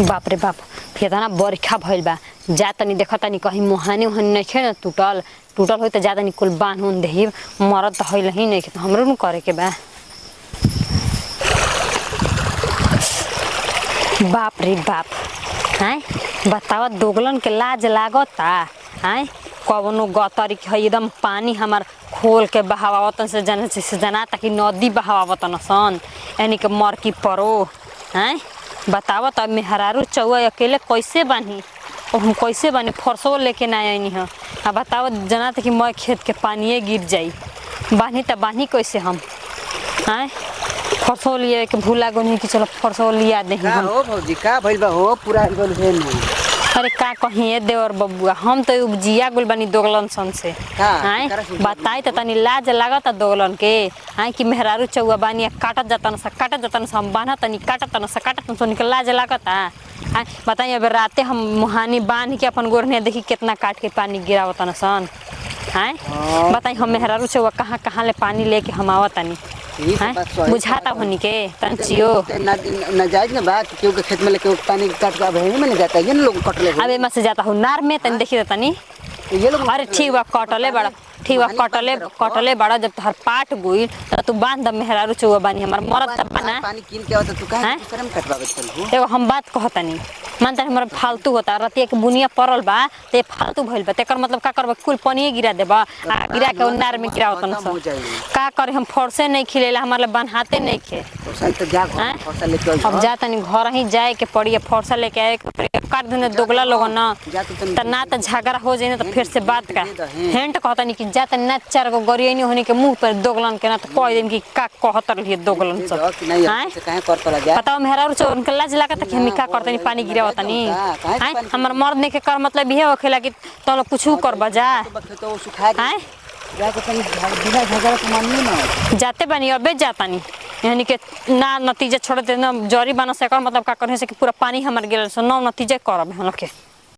बाप रे बाप कितना बरखा भइल बा। जा तनी देखा तनी कहीं मुहानी उहानी नइखे न टूटल टूटल हो तो जा तनी कुल बांध उन देही मरद तो हइल ही नहीं हमरो न करे के बा। बाप रे बाप हैं बतावा दोगलन के लाज लागता हैं कवनो गतरी के एकदम पानी हमार खोल के बहावतन से जनाता कि नदी बहावतन सन यानी के मर की परो हैं बतावा तब मेहरारू चौआ अकेले कैसे बानी और हम कैसे बानी फरसो लेके ना आईनी ह आ बतावा जनाता कि मैं खेत के पानी गिर जाई बानी त बानी कैसे हम हैं फरसो लिए के भूला गोनी कि चलो फरसो लिया दे का हो भौजी का भइल बा हो पूरा गल है न। अरे का कहिए देवर बबुआ हम तो उपजिया गुल बनी दोगलन सन से हैं बताई त तनी लाज लागत दोगलन के हैं कि मेहरारू चौआ बानी काटत जतन से हम बान्हा तनी काटत सन निकल लाज लागत हैं बताई अब राते हम मुहानी बांध के अपन गोरने देखी कितना काट के पानी गिरावतन सन हैं बताई हम मेहरारू चौआ कहाँ कहाँ ले पानी लेके हम आवतनी बुझाता होनी के तंचियो न जायज न बात क्यों के खेत में लेके पानी काट के अब है में जाता है ये लोग कटले अबे मत से जाता हूँ नार में तनी देखी तनी ये लोग अरे ठीक बा कटले बड़ा ठीक बा कटले बड़ा जब तोहर पाट गुई तो तू बांध द मेहरारू चौआ बानी हमार मरद तब बना पानी किन के आवत तू काहे शर्म कटवावे चलू एगो हम बात कहतनी मानता हमारा फालतू होता रतिया के बुनिया पड़ल बा ते फालतू भइल बा तेकर मतलब का करबा कुल पानी गिरा देबा आ गिरा के नार में गिरावतन सब का करे हम फरसे नहीं खिलेला हमारे बनहाते नहीं खे तो जा फरसा लेके अब जा तनी घर ही जाए के पड़ी फरसा लेके आए काट देने दोगला लोग ना त ना त झगड़ा हो जाए तो फिर से बात का हेंट कहतनी कि जा तनी ना चार गो गरियनी होने के मुंह पर दोगलन के ना तो कह देम कि का कहत रही दोगलन सब काहे करतला जा बताओ मेहरारू चो उनके लाज लागत कि हम का करतनी पानी गिरावतनी हमर मर्द ने के कर मतलब ये होखेला कि तो कुछ कर बजा तो सुखा हैं जाके तनी बिना झगड़ा के मानिए ना जाते बनी अबे जातानी यानी कि ना नतीजा छोड़ दे ना जरी बना से कर मतलब का करे से कि पूरा पानी हमर गिरल से ना नतीजा करब हम लोग के।